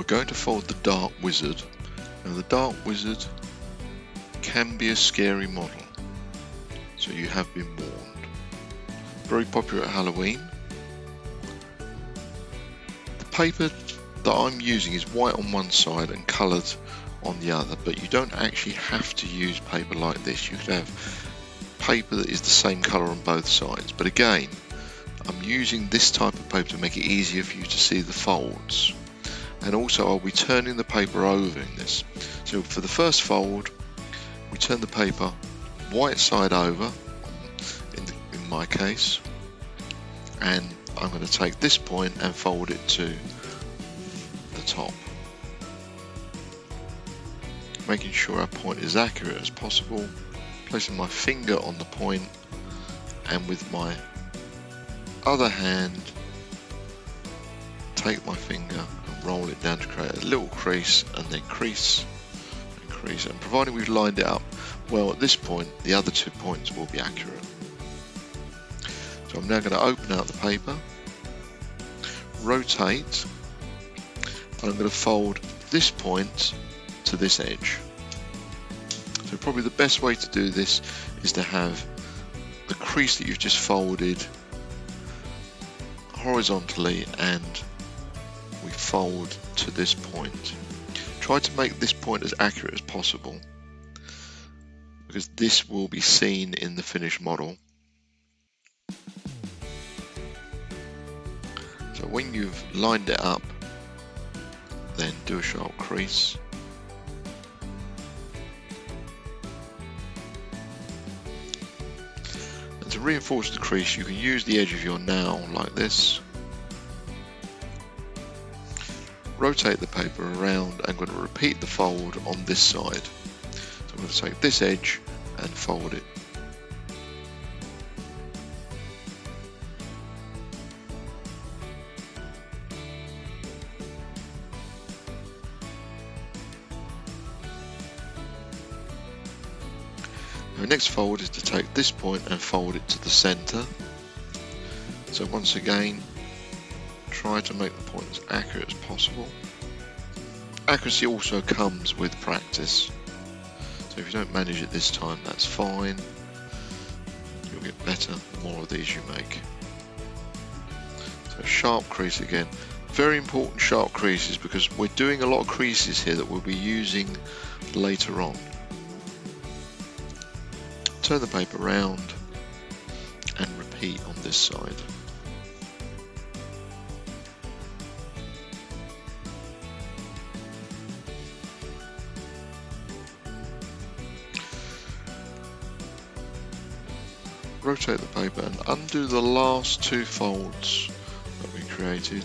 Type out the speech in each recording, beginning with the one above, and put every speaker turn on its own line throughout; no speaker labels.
we're going to fold the Dark Wizard. Now the Dark Wizard can be a scary model, so you have been warned. Very popular at Halloween. The paper that I'm using is white on one side and coloured on the other, but you don't actually have to use paper like this. You could have paper that is the same colour on both sides, but again, I'm using this type of paper to make it easier for you to see the folds. And also I'll be turning the paper over in this. So for the first fold, we turn the paper white side over, in my case, and I'm going to take this point and fold it to the top. Making sure our point is accurate as possible, placing my finger on the point, and with my other hand take my finger and roll it down to create a little crease, and then crease and crease, and providing we've lined it up well at this point, the other 2 points will be accurate. So I'm now going to open out the paper, rotate, and I'm going to fold this point to this edge. So probably the best way to do this is to have the crease that you've just folded horizontally, and we fold to this point. Try to make this point as accurate as possible, because this will be seen in the finished model. So when you've lined it up, then do a sharp crease. And to reinforce the crease, you can use the edge of your nail like this. Rotate the paper around. I'm going to repeat the fold on this side. So I'm going to take this edge and fold it. The next fold is to take this point and fold it to the center. So once again, try to make the point as accurate as possible. Accuracy also comes with practice. So if you don't manage it this time, that's fine. You'll get better the more of these you make. So sharp crease again. Very important sharp creases, because we're doing a lot of creases here that we'll be using later on. Turn the paper round and repeat on this side. Rotate the paper and undo the last 2 folds that we created.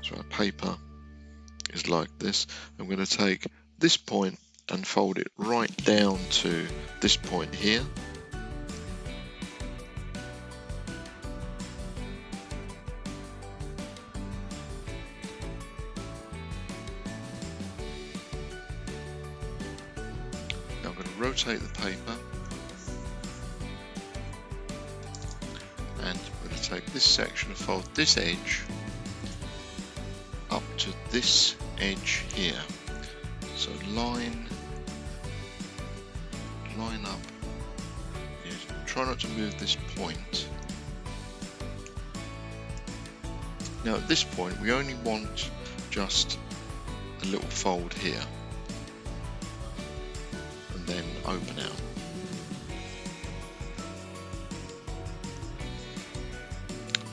So our paper is like this. I'm going to take this point and fold it right down to this point here. Now I'm going to rotate the paper, and I'm going to take this section and fold this edge up to this edge here. So line up. Try not to move this point. Now at this point we only want just a little fold here, and then open out.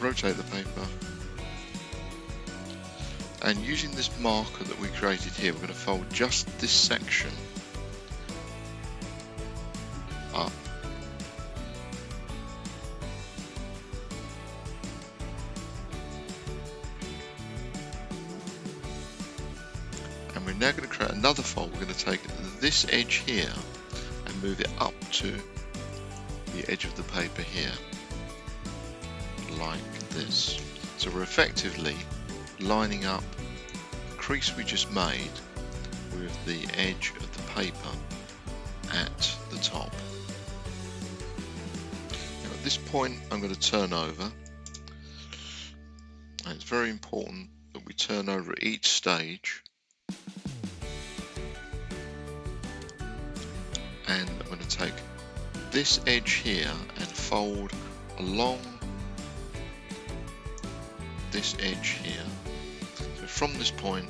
Rotate the paper, and using this marker that we created here, we're going to fold just this section up. And we're now going to create another fold. We're going to take this edge here and move it up to the edge of the paper here, like this. So we're effectively lining up the crease we just made with the edge of the paper at the top. Now at this point I'm going to turn over, and it's very important that that we turn over at each stage, and I'm going to take this edge here and fold along this edge here. So from this point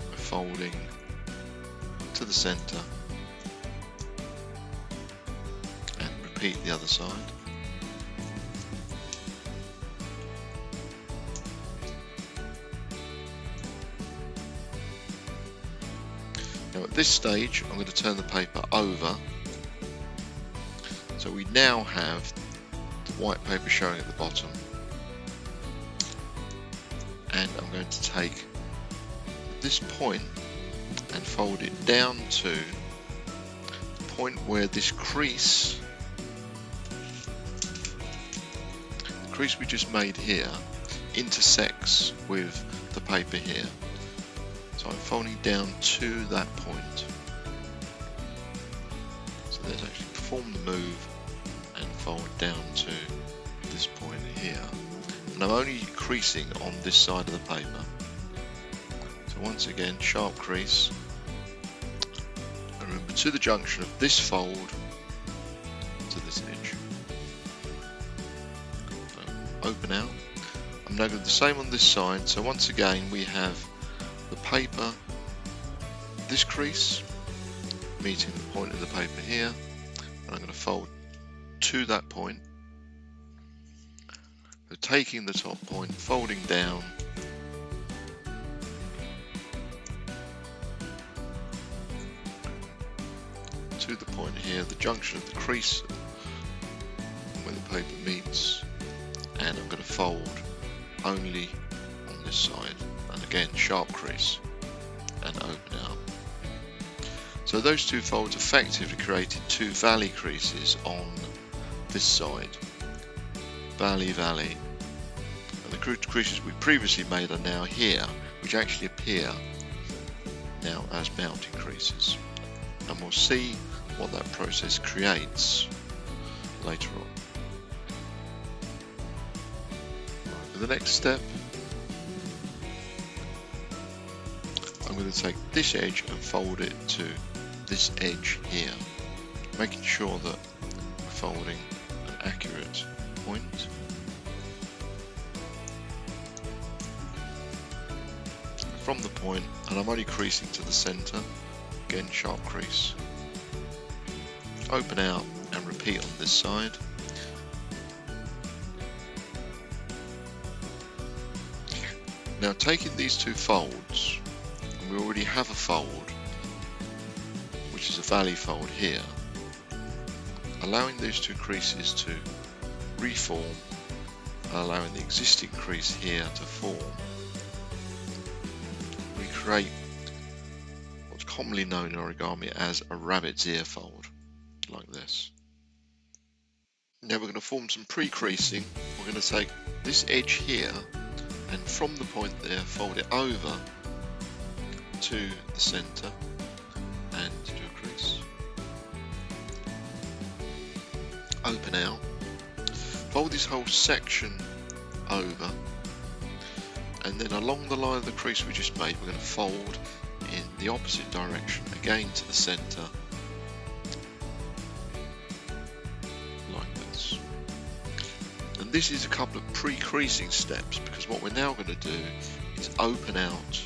we're folding to the center and repeat the other side. Now at this stage I'm going to turn the paper over, so we now have the white paper showing at the bottom, and I'm going to take this point and fold it down to the point where this crease, the crease we just made here, intersects with the paper here. So I'm folding down to that point. So let's actually perform the move and fold down to this point here. And I'm only creasing on this side of the paper. So once again, sharp crease. And remember, to the junction of this fold to this edge. So open out. I'm now going to do the same on this side. So once again, we have the paper, this crease meeting the point of the paper here, and I'm going to fold to that point. So taking the top point, folding down, to the point here, the junction of the crease where the paper meets, and I'm going to fold only on this side. And again, sharp crease and open out. So those two folds effectively created two valley creases on this side. Valley, valley. And the creases we previously made are now here, which actually appear now as mounting creases. And we'll see what that process creates later on. Right, for the next step, I'm going to take this edge and fold it to this edge here, making sure that we're folding an accurate point. From the point, and I'm only creasing to the center, again sharp crease. Open out and repeat on this side. Now taking these two folds, we already have a fold, which is a valley fold here, allowing those two creases to reform and allowing the existing crease here to form, we create what's commonly known in origami as a rabbit's ear fold, like this. Now we're going to form some pre-creasing. We're going to take this edge here and from the point there fold it over to the center and do a crease. Open out. Fold this whole section over, and then along the line of the crease we just made, we're going to fold in the opposite direction again to the center, like this. And this is a couple of pre-creasing steps, because what we're now going to do is open out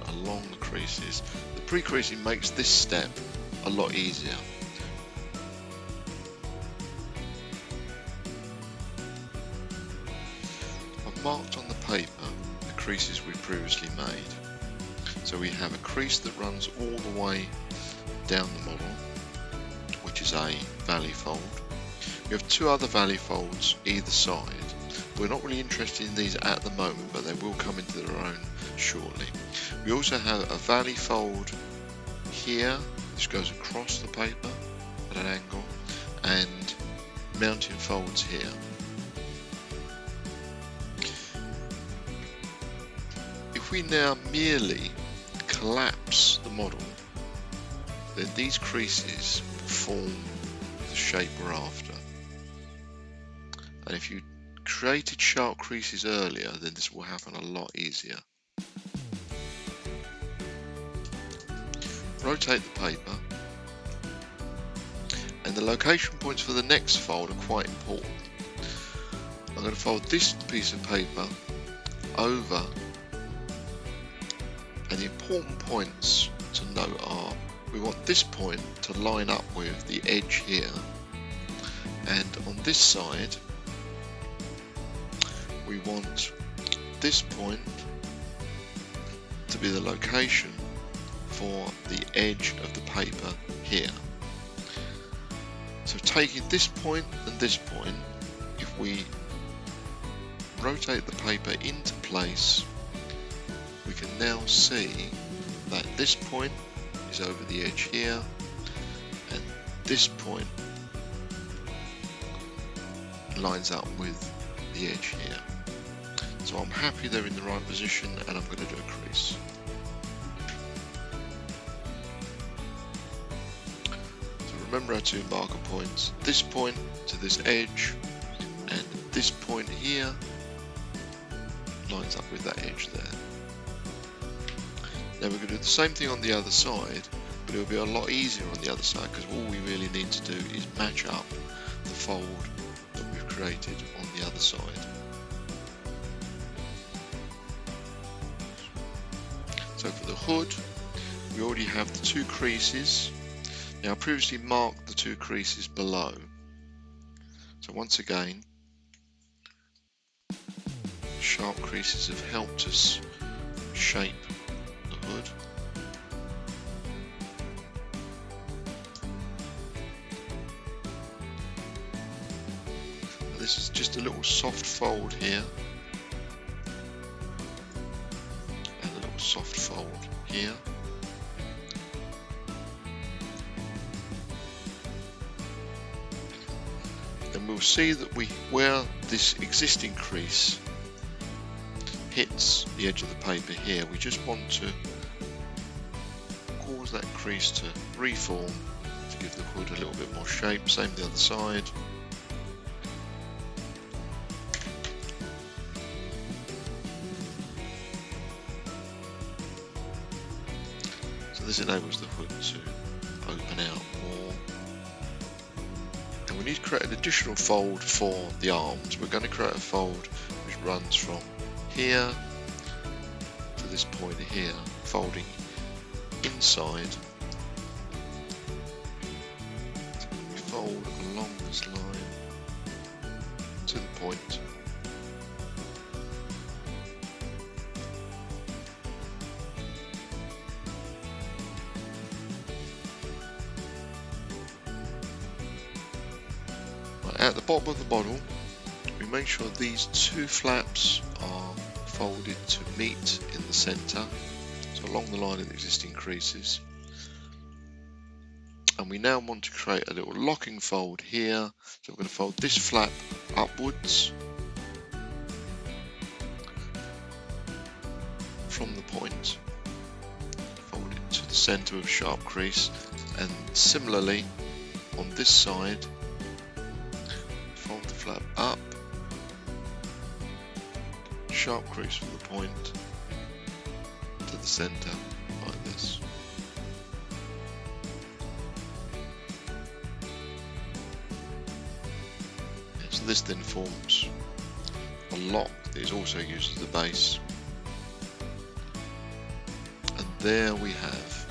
along the creases. The pre-creasing makes this step a lot easier. I've marked on the paper the creases we previously made. So we have a crease that runs all the way down the model, which is a valley fold. We have two other valley folds either side. We're not really interested in these at the moment, but they will come into their own shortly. We also have a valley fold here, which goes across the paper at an angle, and mounting folds here. If we now merely collapse the model, then these creases form shape we're after. And if you created sharp creases earlier, then this will happen a lot easier. Rotate the paper, and the location points for the next fold are quite important. I'm going to fold this piece of paper over, and the important points to note are, we want this point to line up with the edge here, and on this side we want this point to be the location for the edge of the paper here. So taking this point and this point, if we rotate the paper into place, we can now see that this point is over the edge here, and this point lines up with the edge here. So I'm happy they're in the right position, and I'm going to do a crease. So remember our two marker points, this point to this edge, and this point here lines up with that edge there. Now we're going to do the same thing on the other side, but it will be a lot easier on the other side, because all we really need to do is match up the fold that we've created on the other side. So for the hood, we already have the two creases. Now I previously marked the two creases below. So once again, sharp creases have helped us shape the hood. Now this is just a little soft fold here, and a little soft fold here. And we'll see that where this existing crease hits the edge of the paper here, we just want to cause that crease to reform to give the hood a little bit more shape. Same the other side. So this enables the hood to open out more. And we need to create an additional fold for the arms. We're going to create a fold which runs from here to this point here, folding inside. So we fold along this line to the point. Right, at the bottom of the model, we make sure these two flaps are folded to meet in the center, so along the line of the existing creases. And we now want to create a little locking fold here, so we're going to fold this flap upwards from the point, fold it to the center of sharp crease, and similarly on this side, fold the flap up, sharp crease from the point to the center like this. And so this then forms a lock that is also used as the base. And there we have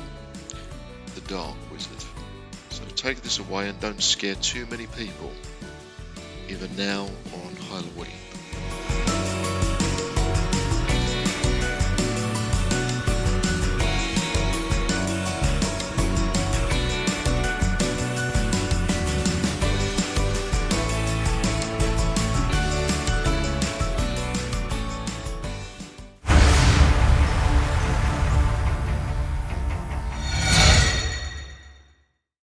the Dark Wizard. So take this away and don't scare too many people, either now or on Halloween.